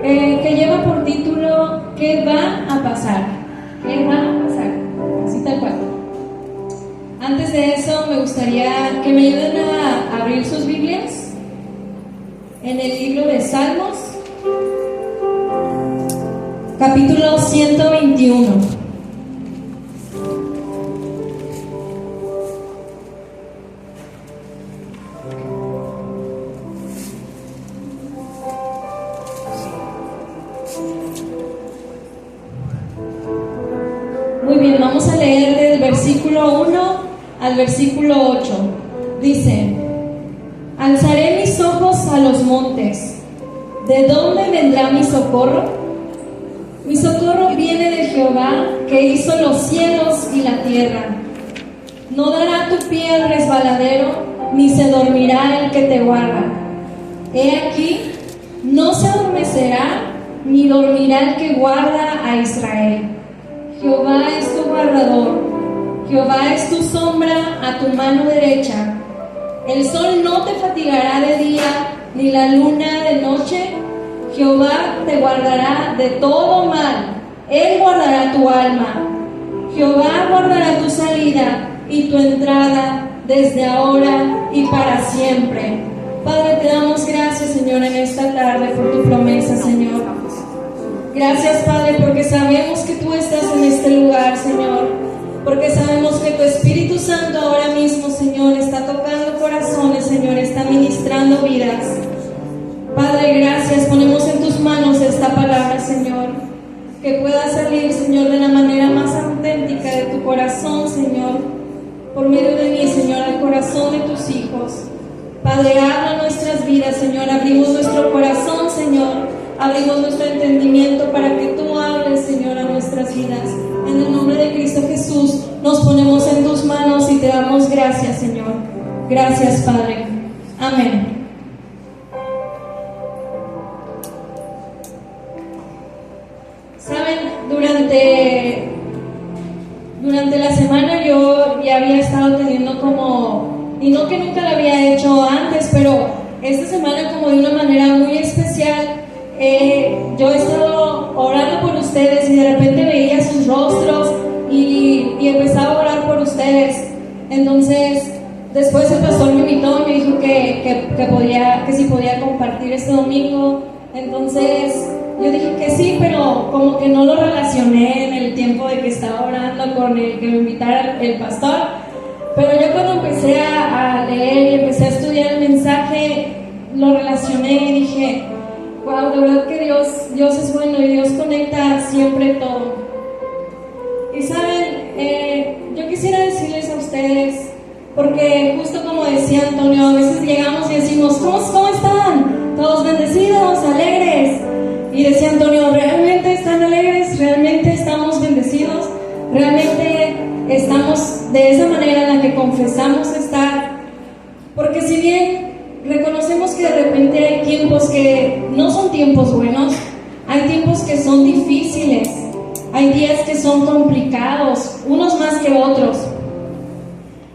que lleva por título ¿Qué va a pasar? ¿Qué va a pasar? Así tal cual. Antes de eso me gustaría que me ayuden a abrir sus Biblias en el libro de Salmos, capítulo 121. Muy bien, vamos a leer del versículo 1 al versículo 8. Dice: Alzaré mis ojos a los montes. ¿De dónde vendrá mi socorro? Mi socorro viene de Jehová, que hizo los cielos y la tierra. No dará tu pie al resbaladero, ni se dormirá el que te guarda. He aquí, no se adormecerá, ni dormirá el que guarda a Israel. Jehová es tu guardador, Jehová es tu sombra a tu mano derecha. El sol no te fatigará de día, ni la luna de noche. Jehová te guardará de todo mal, Él guardará tu alma. Jehová guardará tu salida y tu entrada desde ahora y para siempre. Padre, te damos gracias, Señor, en esta tarde por tu promesa, Señor. Gracias, Padre, porque sabemos que tú estás en este lugar, Señor. Porque sabemos que tu Espíritu Santo ahora mismo, Señor, está tocando corazones, Señor, está ministrando vidas. Padre, gracias. Ponemos en tus manos esta palabra, Señor. Que pueda salir, Señor, de la manera más auténtica de tu corazón, Señor. Por medio de mí, Señor, al corazón de tus hijos. Padre, habla nuestras vidas, Señor. Abrimos nuestro corazón, Señor. Abrimos nuestro entendimiento para que tú hables, Señor, a nuestras vidas. En el nombre de Cristo Jesús, nos ponemos en tus manos y te damos gracias, Señor. Gracias, Padre. Amén. Saben, durante la semana yo ya había estado teniendo y no que nunca lo había hecho antes, pero esta semana como de una manera muy especial, yo he estado orando por ustedes y de repente veía sus rostros y empezaba a orar por ustedes. Entonces después el pastor me invitó y me dijo que si podía compartir este domingo. Entonces yo dije que sí, pero como que no lo relacioné en el tiempo de que estaba orando con el que me invitara el pastor. Pero yo cuando empecé a leer y empecé a estudiar el mensaje, lo relacioné y dije: wow, de verdad que Dios es bueno y Dios conecta siempre todo. Y saben, yo quisiera decirles a ustedes, porque justo como decía Antonio, a veces llegamos y decimos: ¿Cómo están? Todos bendecidos, alegres. Y decía Antonio: ¿realmente están alegres? ¿Realmente estamos bendecidos? ¿Realmente estamos de esa manera en la que confesamos estar? Porque si bien reconocemos que de repente hay tiempos que no son tiempos buenos, hay tiempos que son difíciles, hay días que son complicados, unos más que otros.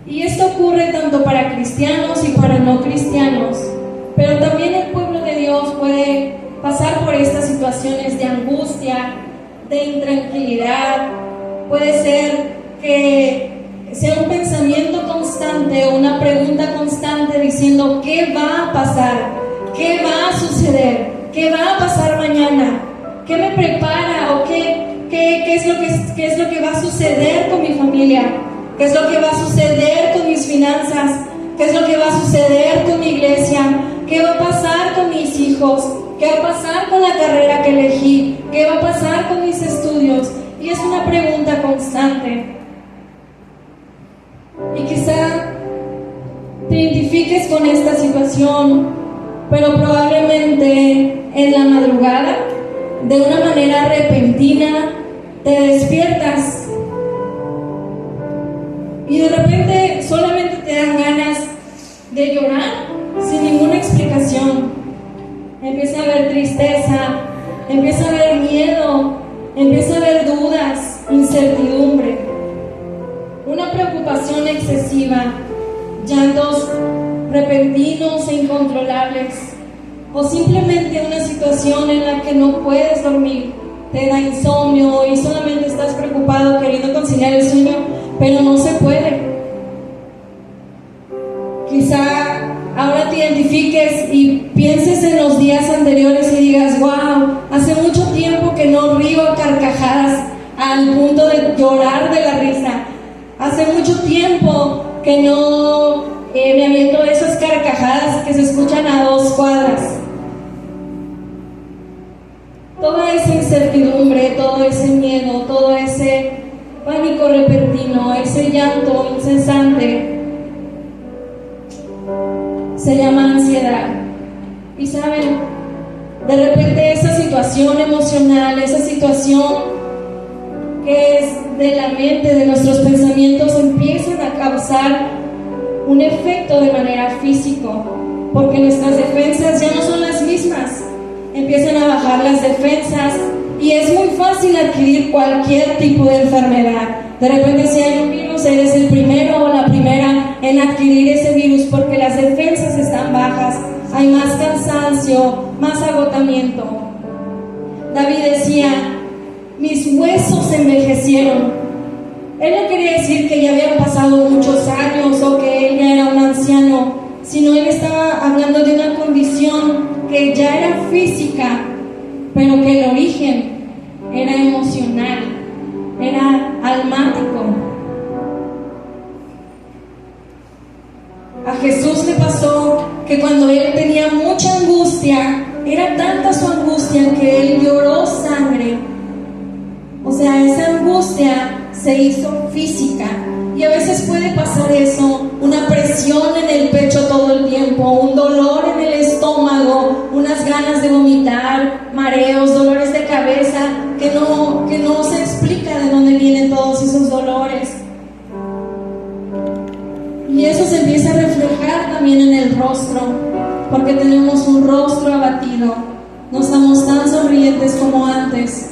Y esto ocurre tanto para cristianos y para no cristianos, pero también el pueblo de Dios puede pasar por estas situaciones de angustia, de intranquilidad. Puede ser que sea un pensamiento constante o una pregunta constante diciendo: ¿qué va a pasar? ¿Qué va a suceder? ¿Qué va a pasar mañana? ¿Qué me prepara? ¿O qué es lo que va a suceder con mi familia? ¿Qué es lo que va a suceder con mis finanzas? ¿Qué es lo que va a suceder con mi iglesia? ¿Qué va a pasar con mis hijos? ¿Qué va a pasar con la carrera que elegí? ¿Qué va a pasar con mis estudios? Y es una pregunta constante. Y quizá te identifiques con esta situación, pero probablemente en la madrugada, de una manera repentina, te despiertas y de repente solamente te dan ganas de llorar sin ninguna explicación. Empieza a haber tristeza, empieza a haber miedo, empieza a haber dudas, incertidumbre, una preocupación excesiva, llantos repentinos e incontrolables, o simplemente una situación en la que no dormir, te da insomnio y solamente estás preocupado queriendo conciliar el sueño, pero no se puede. Quizá ahora te identifiques y pienses en los días anteriores y digas, wow, hace mucho tiempo que no río a carcajadas al punto de llorar de la risa. Hace mucho tiempo que no me aviento esas carcajadas que se escuchan a 2 cuadras. Toda esa incertidumbre, todo ese miedo, todo ese pánico repentino, ese llanto incesante, se llama ansiedad. Y saben, de repente esa situación emocional, esa situación que es de la mente, de nuestros pensamientos, empiezan a causar un efecto de manera físico, porque nuestras defensas ya no son las mismas, empiezan a bajar las defensas y es muy fácil adquirir cualquier tipo de enfermedad. De repente, si hay un virus, eres el primero o la primera en adquirir ese virus porque las defensas están bajas, hay más cansancio, más agotamiento. David decía, mis huesos se envejecieron. Él no quería decir que ya habían pasado muchos años o que él ya era un anciano, sino él estaba hablando de una condición que ya era física, pero que el origen era emocional, era almático. A Jesús le pasó que cuando él tenía mucha angustia, era tanta su angustia que él lloró sangre. O sea, esa angustia se hizo física. Y a veces puede pasar eso, una presión en el pecho todo el tiempo, un dolor en el estómago, unas ganas de vomitar, mareos, dolores de cabeza, que no se explica de dónde vienen todos esos dolores. Y eso se empieza a reflejar también en el rostro, porque tenemos un rostro abatido, no estamos tan sonrientes como antes.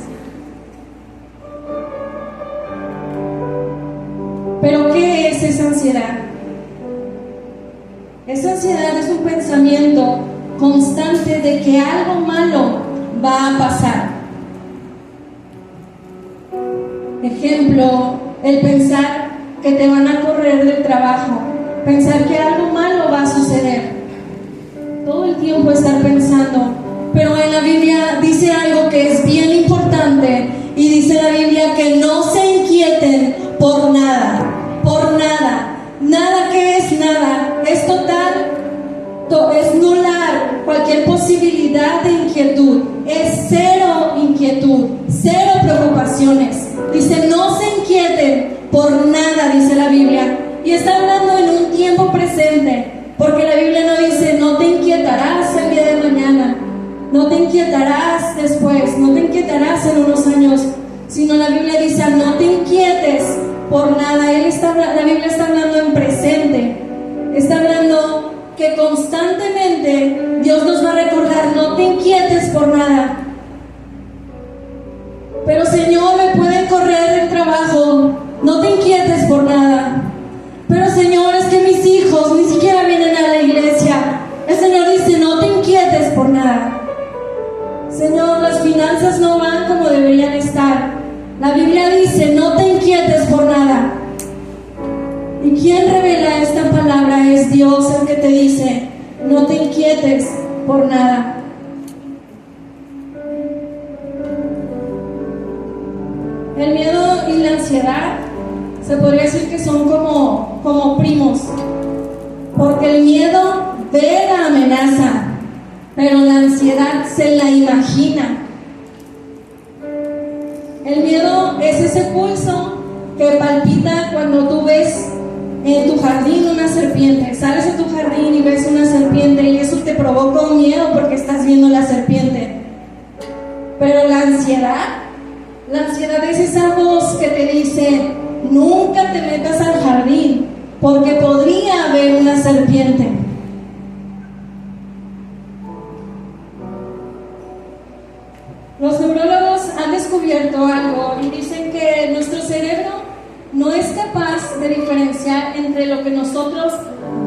¿Pero qué es esa ansiedad? Esa ansiedad es un pensamiento constante de que algo malo va a pasar. Ejemplo, el pensar que te van a correr del trabajo, pensar que algo malo va a suceder. Todo el tiempo estar pensando. Pero en la Biblia dice algo que es bien importante, y dice la Biblia que no se inquieten por nada. Nada que es nada, es total, es nular cualquier posibilidad de inquietud, es cero inquietud, cero preocupaciones. Dice, no se inquieten por nada, dice la Biblia, y está hablando en un tiempo presente, porque la Biblia no dice, no te inquietarás el día de mañana, no te inquietarás después, no te inquietarás en unos años, sino la Biblia dice, no te inquietes por nada. La Biblia está hablando en presente, está hablando que constantemente Dios nos va a recordar, no te inquietes por nada. Pero Señor, me pueden correr del trabajo, no te inquietes por nada. Pero Señor, es que mis hijos ni siquiera vienen a la iglesia. El Señor dice, no te inquietes por nada. Señor, las finanzas no van como deberían estar. La Biblia dice, no te inquietes por nada. ¿Y quién revela esta palabra? Es Dios el que te dice, no te inquietes por nada. El miedo y la ansiedad se podría decir que son como primos, porque el miedo ve la amenaza, pero la ansiedad se la imagina. El miedo es ese pulso que palpita cuando tú ves en tu jardín una serpiente. Sales a tu jardín y ves una serpiente y eso te provoca un miedo porque estás viendo la serpiente. Pero la ansiedad es esa voz que te dice, nunca te metas al jardín porque podría haber una serpiente. Los neurólogos han descubierto algo y dicen que nuestro cerebro no es capaz de diferenciar entre lo que nosotros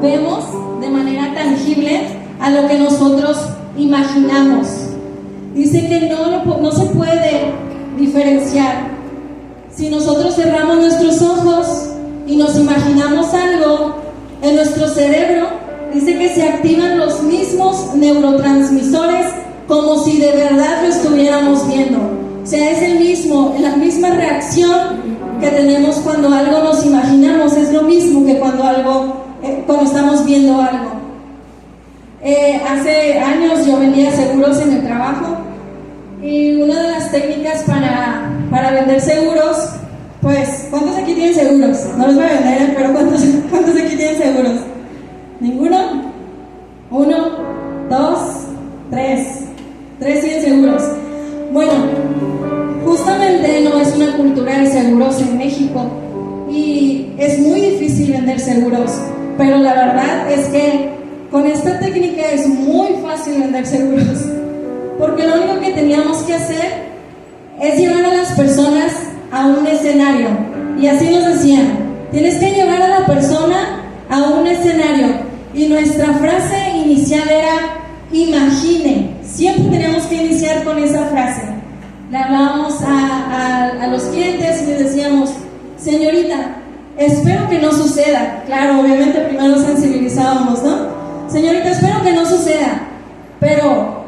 vemos de manera tangible a lo que nosotros imaginamos. Dice que no se puede diferenciar. Si nosotros cerramos nuestros ojos y nos imaginamos algo, en nuestro cerebro dice que se activan los mismos neurotransmisores como si de verdad lo estuviéramos viendo. O sea, es la misma reacción que tenemos cuando algo nos imaginamos, es lo mismo que cuando estamos viendo algo. Hace años yo vendía seguros en el trabajo y una de las técnicas para vender seguros, pues, ¿cuántos aquí tienen seguros? No los voy a vender, pero ¿cuántos aquí tienen seguros? ¿Ninguno? 1, 2, 3. 3 tienen seguros. Bueno, justamente no es una cultura de seguros en México y es muy difícil vender seguros, pero la verdad es que con esta técnica es muy fácil vender seguros, porque lo único que teníamos que hacer es llevar a las personas a un escenario, y así nos decían: tienes que llevar a la persona a un escenario, y nuestra frase inicial era imagine. Siempre teníamos que iniciar con esa frase. Le hablábamos a los clientes y les decíamos: señorita, espero que no suceda. Claro, obviamente primero sensibilizábamos, ¿no? Señorita, espero que no suceda, pero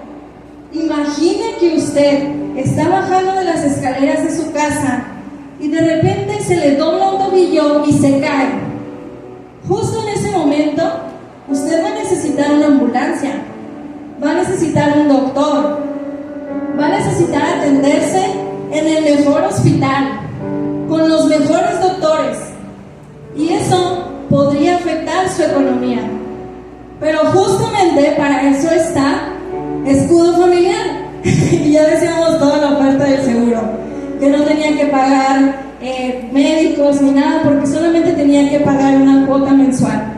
imagine que usted está bajando de las escaleras de su casa y de repente se le dobla un tobillo y se cae. Justo en ese momento, usted va a necesitar una ambulancia, va a necesitar un doctor, va a necesitar atenderse en el mejor hospital, con los mejores doctores, y eso podría afectar su economía. Pero justamente para eso está escudo familiar. Y ya decíamos toda la oferta del seguro, que no tenía que pagar médicos ni nada, porque solamente tenía que pagar una cuota mensual.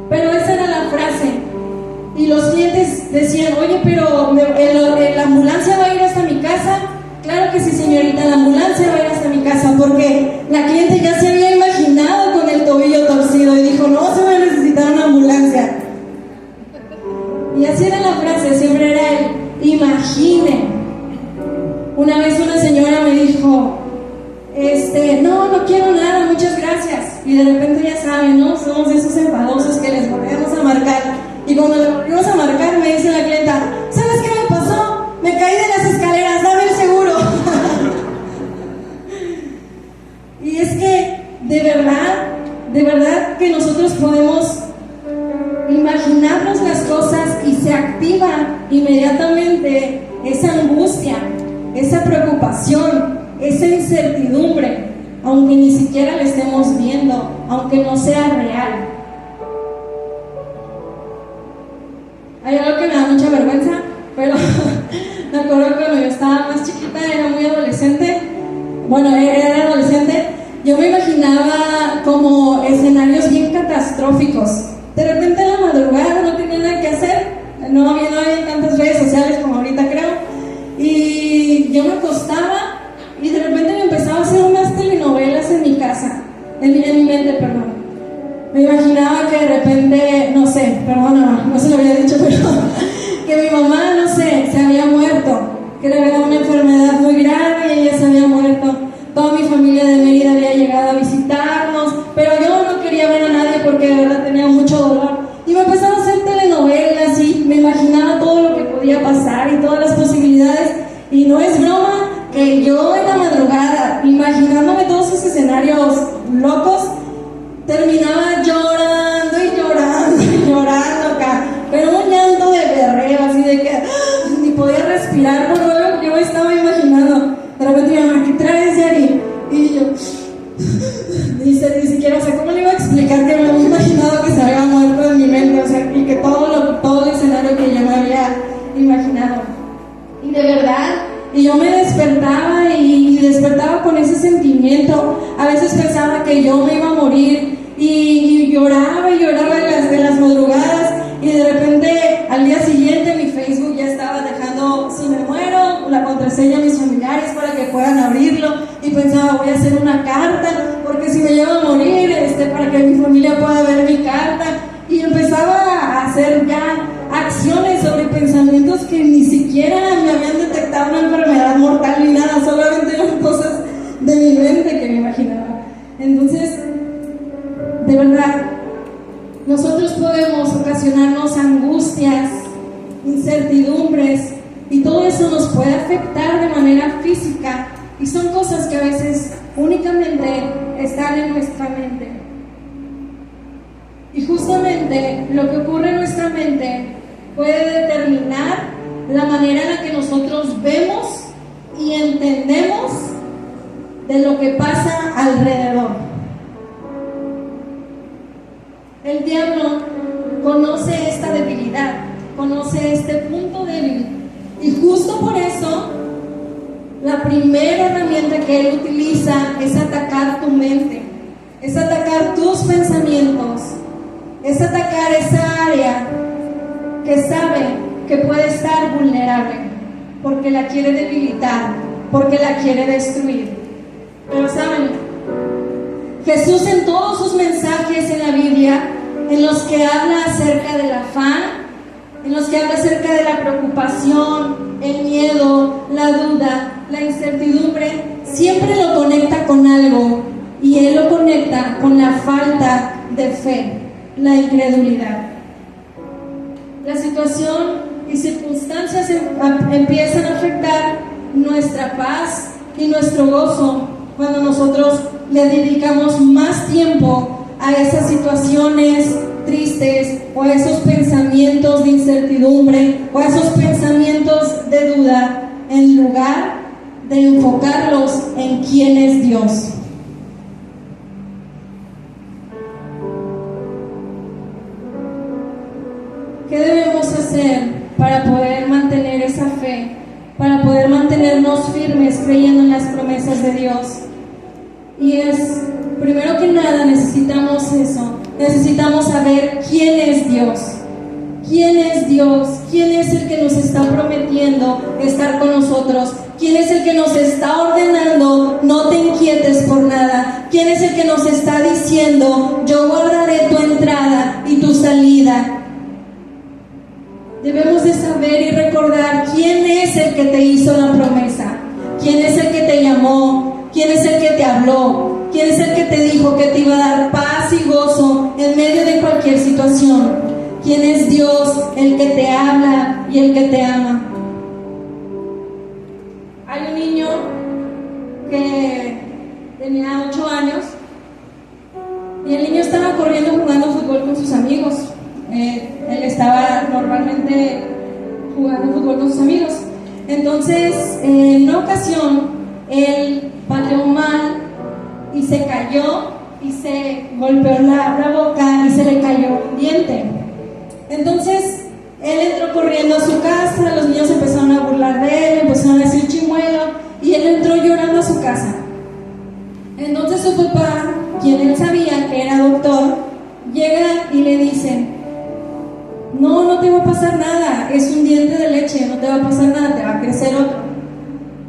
Pero esa era la frase. Y los clientes decían: oye, pero ¿la ambulancia va a ir hasta mi casa? Claro que sí, señorita, la ambulancia va a ir hasta mi casa, porque la cliente ya se había imaginado con el tobillo torcido y dijo: no, se va a necesitar una ambulancia. Y así era la frase, siempre era el imagine. Una vez una señora me dijo: no quiero nada, muchas gracias. Y de repente, ya saben, ¿no? Somos esos enfadosos que les volvemos a marcar. Y cuando le volvimos a marcar, me dice la clienta: ¿sabes qué me pasó? Me caí de las escaleras, dame el seguro. Y es que, de verdad que nosotros podemos imaginarnos las cosas y se activa inmediatamente esa angustia, esa preocupación, esa incertidumbre, aunque ni siquiera la estemos viendo, aunque no sea real. Hay algo que me da mucha vergüenza, pero me acuerdo que cuando yo estaba más chiquita, era muy adolescente, era adolescente, yo me imaginaba como escenarios bien catastróficos. De repente en la madrugada no tenía nada que hacer, no había tantas redes sociales como ahorita, creo, y yo me acostaba y de repente me empezaba a hacer unas telenovelas en mi casa, en mi mente, perdón. Me imaginaba que de repente, no sé, perdón, no se lo había dicho, pero que mi mamá, no sé, se había muerto, que le había dado una enfermedad muy grave y ella se había muerto. Toda mi familia de Mérida había llegado a visitarnos, pero yo no quería ver a nadie porque de verdad tenía mucho dolor. Y me empezaron a hacer telenovelas y me imaginaba todo lo que podía pasar y todas las posibilidades. Y no es broma que yo en la madrugada, imaginándome todos esos escenarios locos, terminaba llorando y llorando y llorando acá, pero un llanto de berreo, así de que ni podía respirar por lo que yo me estaba imaginando. De repente mi mamá: ¿qué traes, Yari? Y yo ni siquiera sé cómo le iba a explicar que me había imaginado que se había muerto en mi mente, o sea, y que todo el escenario que yo me había imaginado. Y de verdad, y yo me despertaba y despertaba con ese sentimiento. A veces pensaba que yo me iba a morir y lloraba de las madrugadas, y de repente al día siguiente mi Facebook ya estaba dejando, si me muero, la contraseña a mis familiares para que puedan abrirlo, y pensaba: voy a hacer una carta, porque si me llevo a morir, para que mi familia pueda ver mi carta. Y empezaba a hacer ya acciones sobre pensamientos que ni siquiera me habían detectado una enfermedad mortal ni nada, solo afectar de manera física, y son cosas que a veces únicamente están en nuestra mente. Y justamente lo que ocurre en nuestra mente puede determinar la manera en la que nosotros vemos y entendemos de lo que pasa alrededor. El diablo conoce esta debilidad, conoce este punto débil, y justo por eso la primera herramienta que él utiliza es atacar tu mente, es atacar tus pensamientos, es atacar esa área que sabe que puede estar vulnerable, porque la quiere debilitar, porque la quiere destruir. Pero saben, Jesús en todos sus mensajes en la Biblia, en los que habla acerca del afán, en los que habla acerca de la preocupación, el miedo, la duda, la incertidumbre, siempre lo conecta con algo, y él lo conecta con la falta de fe, la incredulidad. La situación y circunstancias empiezan a afectar nuestra paz y nuestro gozo cuando nosotros le dedicamos más tiempo a esas situaciones tristes, o a esos pensamientos de incertidumbre, o a esos pensamientos de duda, en lugar de enfocarlos en quién es Dios. ¿Qué debemos hacer para poder mantener esa fe, para poder mantenernos firmes creyendo en las promesas de Dios? Y es, primero que nada, necesitamos eso. Necesitamos saber quién es Dios. ¿Quién es Dios? ¿Quién es el que nos está prometiendo estar con nosotros? ¿Quién es el que nos está ordenando no te inquietes por nada? ¿Quién es el que nos está diciendo yo guardaré tu entrada y tu salida? Debemos de saber y recordar quién es el que te hizo la promesa, quién es el que te llamó, quién es el que te habló, quién es el que te dijo que te iba a dar paz y gozo en medio de cualquier situación. ¿Quién es Dios, el que te habla y el que te ama? Hay un niño que tenía 8 años y el niño estaba corriendo jugando fútbol con sus amigos. Él estaba normalmente jugando fútbol con sus amigos. Entonces, en una ocasión, él pateó mal y se cayó y se golpeó la boca y se le cayó un diente. Entonces él entró corriendo a su casa, los niños empezaron a burlar de él, empezaron a decir chimuelo, y él entró llorando a su casa. Entonces su papá, quien él sabía que era doctor, llega y le dice: no te va a pasar nada, es un diente de leche, no te va a pasar nada, te va a crecer otro.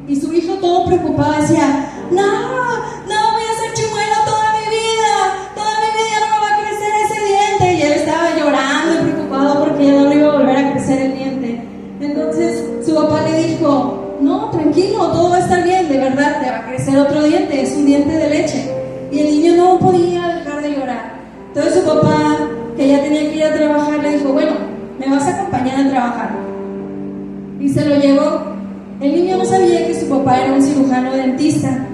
Y su hijo, todo preocupado, decía: no voy a hacer chimuelo toda mi vida no me va a crecer ese diente. Y él estaba llorando y preocupado porque ya no le iba a volver a crecer el diente. Entonces su papá le dijo: no, tranquilo, todo va a estar bien, de verdad te va a crecer otro diente, es un diente de leche. Y el niño no podía dejar de llorar. Entonces su papá, que ya tenía que ir a trabajar, le dijo: bueno, me vas a acompañar a trabajar. Y se lo llevó. El niño no sabía que su papá era un cirujano dentista.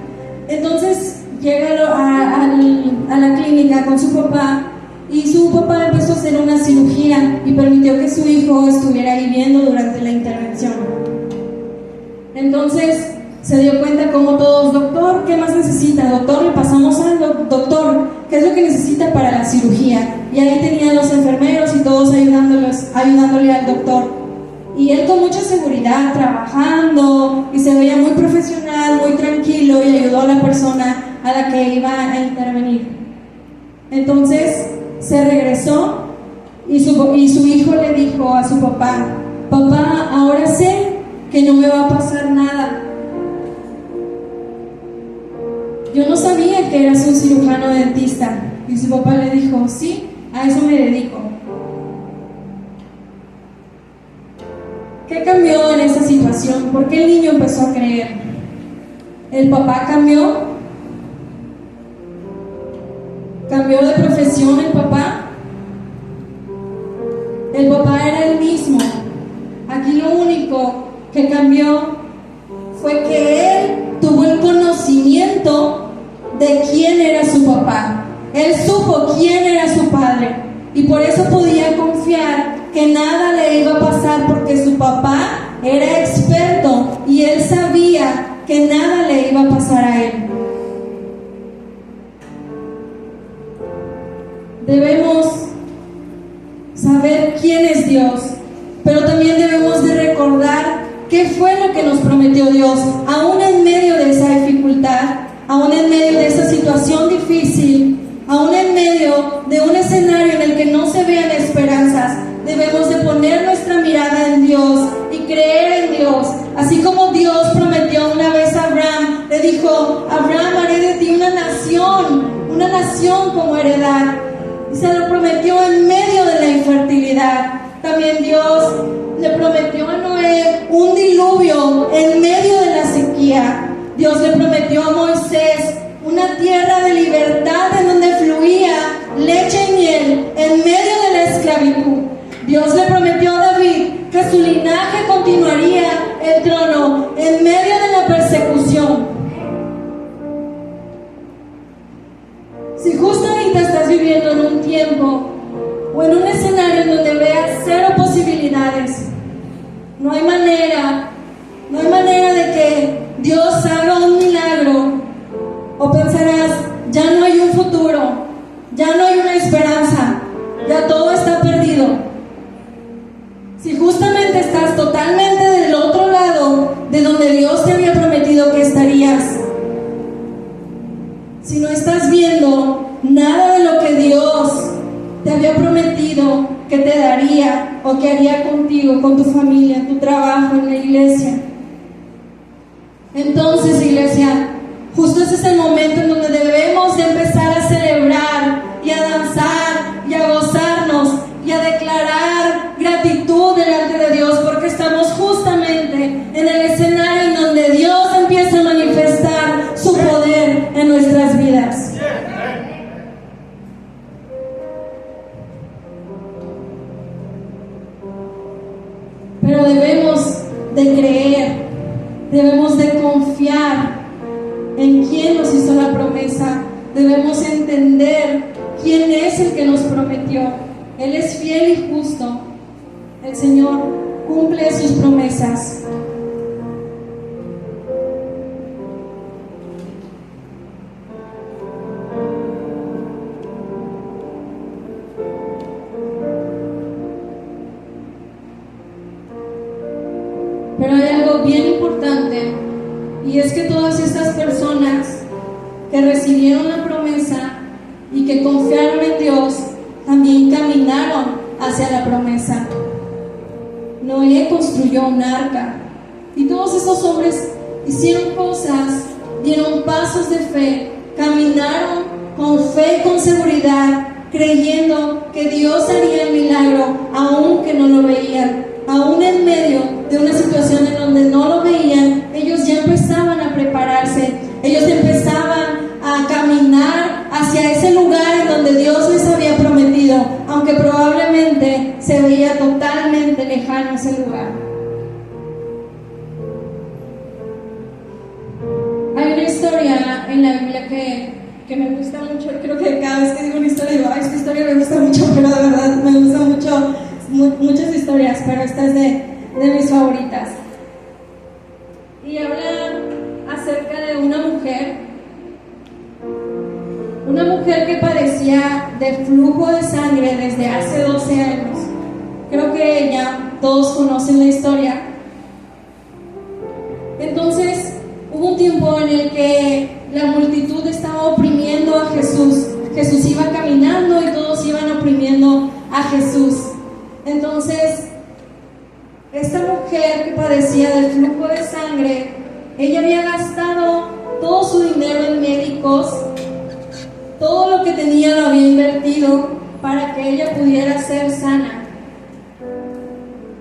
Entonces llega a la clínica con su papá, y su papá empezó a hacer una cirugía y permitió que su hijo estuviera ahí viendo durante la intervención. Entonces se dio cuenta como todos: doctor, ¿qué más necesita? Doctor, le pasamos al doctor, ¿qué es lo que necesita para la cirugía? Y ahí tenían los enfermeros y todos ayudándole al doctor. Y él con mucha seguridad, trabajando, y se veía muy profesional, muy tranquilo, y ayudó a la persona a la que iba a intervenir. Entonces se regresó y su hijo le dijo a su papá: papá, ahora sé que no me va a pasar nada. Yo no sabía que eras un cirujano dentista. Y su papá le dijo: sí, a eso me dedico. ¿Qué cambió en esa situación? ¿Por qué el niño empezó a creer? ¿El papá cambió? ¿Cambió de profesión el papá? El papá era el mismo. Aquí lo único que cambió fue que él tuvo el conocimiento de quién era su papá. Él supo quién era su padre y por eso podía confiar que nada le iba a pasar, porque su papá era experto y él sabía que nada le iba a pasar a él. Debemos saber quién es Dios, pero también debemos de recordar qué fue lo que nos prometió Dios, aún en medio de esa dificultad, aún en medio de esa situación difícil, aún en medio de un escenario en el que no se vean esperanzas. Debemos de poner nuestra mirada en Dios y creer en Dios. Así como Dios prometió una vez a Abraham, le dijo: Abraham, haré de ti una nación como heredad. Y se lo prometió en medio de la infertilidad. También Dios le prometió a Noé un diluvio en medio de la sequía. Dios le prometió a Moisés una tierra de libertad en donde fluía leche y miel en medio de la esclavitud. Dios le prometió a David que su linaje continuaría el trono en medio de la persecución. Si justo ahorita estás viviendo en un tiempo o en un escenario en donde veas cero posibilidades, no hay manera de que Dios haga un milagro, o pensarás: ya no hay un futuro, ya no hay una esperanza, ya todo está perdido. Si justamente estás totalmente del otro lado de donde Dios te había prometido que estarías, si no estás viendo nada de lo que Dios te había prometido que te daría o que haría contigo, con tu familia, en tu trabajo, en la iglesia, entonces, iglesia, justo ese es el momento en donde debemos de empezar a celebrar y a danzar y a gozarnos y a declarar gratitud delante de Dios, porque estamos justamente en el escenario en donde Dios empieza a manifestar su poder en nuestras vidas. Pero debemos de creer, debemos de confiar en quién nos hizo la promesa. Debemos entender quién es el que nos prometió. Él es fiel y justo. El Señor cumple sus promesas. Pero hay algo bien importante, y es que todas estas personas que recibieron la promesa y que confiaron en Dios, también caminaron hacia la promesa. Noé construyó un arca, y todos esos hombres hicieron cosas, dieron pasos de fe, caminaron con fe y con seguridad, creyendo que Dios haría el milagro, aunque no lo veían. Aún en medio de una situación en donde no lo veían, ellos ya empezaban a prepararse, ellos empezaban a caminar hacia ese lugar en donde Dios les había prometido, aunque probablemente se veía totalmente lejano ese lugar. Hay una historia en la Biblia que me gusta mucho. Creo que cada vez que digo una historia digo: esta historia me gusta mucho, pero de verdad me gusta mucho, muchas historias, pero esta es de mis favoritas. Y habla acerca de una mujer que padecía de flujo de sangre desde hace 12 años. Creo que ya todos conocen la historia. Entonces hubo un tiempo en el que la multitud estaba oprimiendo a Jesús. Jesús iba caminando y todos iban oprimiendo a Jesús. Entonces, esta mujer que padecía del flujo de sangre, ella había gastado todo su dinero en médicos, todo lo que tenía lo había invertido para que ella pudiera ser sana.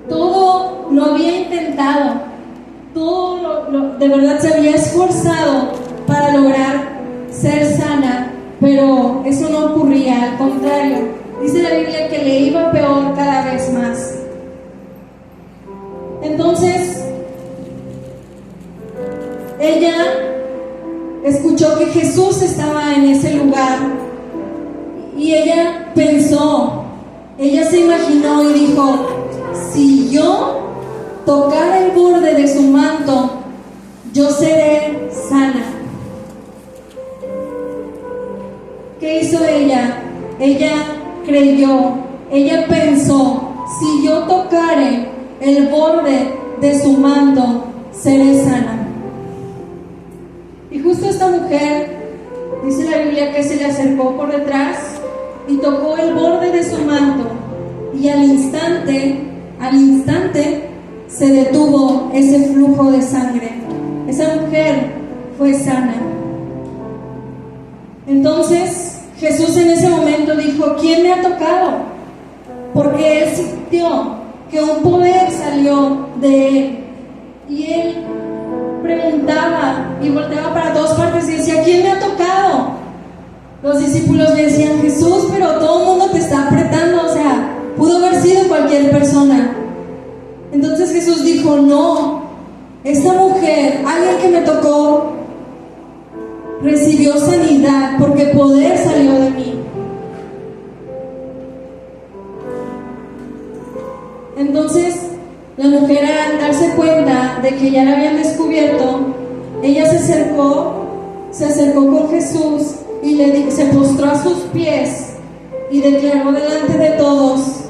Todo lo había intentado, de verdad se había esforzado para lograr ser sana, pero eso no ocurría, al contrario. Dice la Biblia que le iba peor cada vez más. Entonces, escuchó que Jesús estaba en ese lugar y ella pensó, ella se imaginó y dijo, si yo tocar el borde de su manto, yo seré sana. ¿Qué hizo ella? Ella creyó, ella pensó, si yo tocare el borde de su manto, seré sana. Y justo esta mujer, dice la Biblia que se le acercó por detrás y tocó el borde de su manto, y al instante se detuvo ese flujo de sangre. Esa mujer fue sana. Entonces Jesús en ese momento dijo, ¿quién me ha tocado? Porque él sintió que un poder salió de él, y él preguntaba y volteaba para todas partes y decía, ¿quién me ha tocado? Los discípulos le decían, Jesús, pero todo el mundo te está apretando, o sea, pudo haber sido cualquier persona. Entonces Jesús dijo, no, esta mujer, alguien que me tocó, recibió sanidad porque poder salió de mí. Entonces la mujer, al darse cuenta de que ya la habían descubierto, ella se acercó con Jesús y se postró a sus pies y declaró delante de todos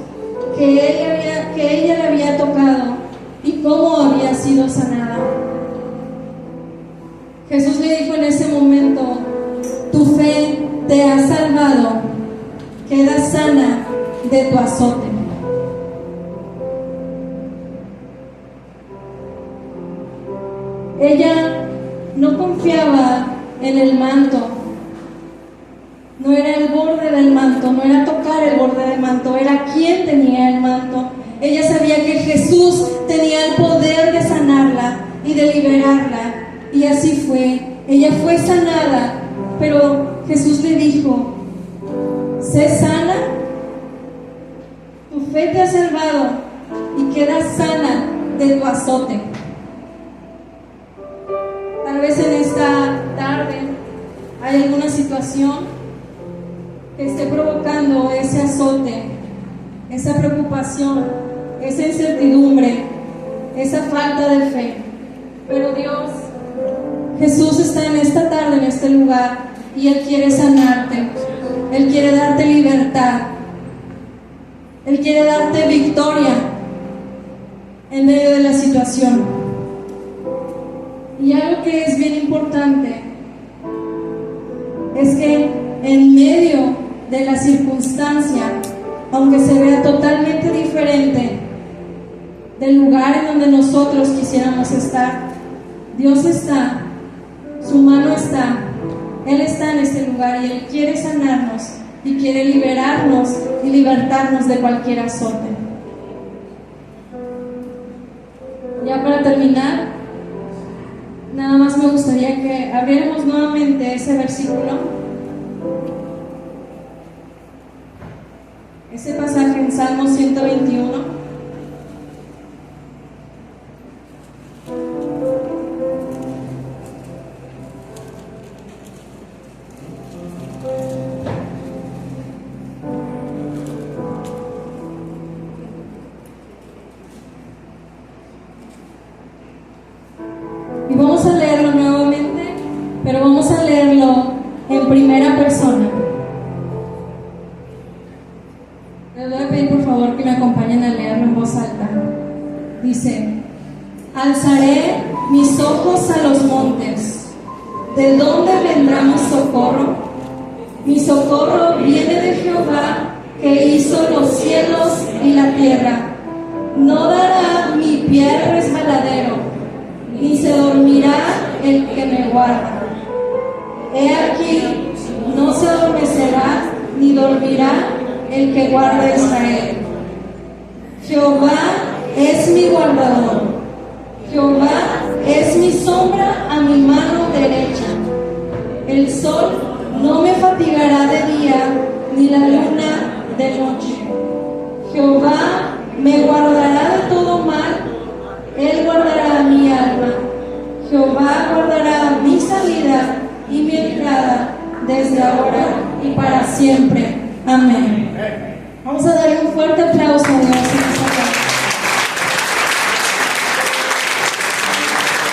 que ella le había tocado y cómo había sido sanada. Jesús le dijo en ese momento, tu fe te ha salvado, queda sana de tu azote. Ella no confiaba en el manto, no era el borde del manto, no era tocar el borde del manto, era quien tenía el manto. Ella sabía que Jesús tenía el poder de sanarla y de liberarla, y así fue. Ella fue sanada, pero Jesús le dijo, sé sana, tu fe te ha salvado y quedas sana de tu azote. Tal vez en esta tarde hay alguna situación que esté provocando ese azote, esa preocupación, esa incertidumbre, esa falta de fe. Pero Dios, Jesús está en esta tarde, en este lugar, y Él quiere sanarte. Él quiere darte libertad. Él quiere darte victoria en medio de la situación. Y algo que es bien importante es que en medio de la circunstancia, aunque se vea totalmente diferente del lugar en donde nosotros quisiéramos estar, Dios está, su mano está, Él está en este lugar y Él quiere sanarnos y quiere liberarnos y libertarnos de cualquier azote. Ya para terminar, nada más me gustaría que abriéramos nuevamente ese versículo, ese pasaje en Salmo 121. Y vamos a leerlo nuevamente, pero vamos a leerlo en primera persona. Les voy a pedir por favor que me acompañen a leerlo en voz alta. Dice, alzaré mis ojos a los montes, ¿de dónde vendrá mi socorro? Mi socorro viene de Jehová, que hizo los cielos y la tierra. No dará mi pie resbaladero, ni se dormirá el que me guarda. He aquí, no se adormecerá, ni dormirá el que guarda a Israel. Jehová es mi guardador, Jehová es mi sombra a mi mano derecha. El sol no me fatigará de día, ni la luna de noche. Jehová me guardará de todo mal, Él guardará mi alma. Jehová guardará mi salida y mi entrada, desde ahora y para siempre. Amén. Vamos a darle un fuerte aplauso a Dios.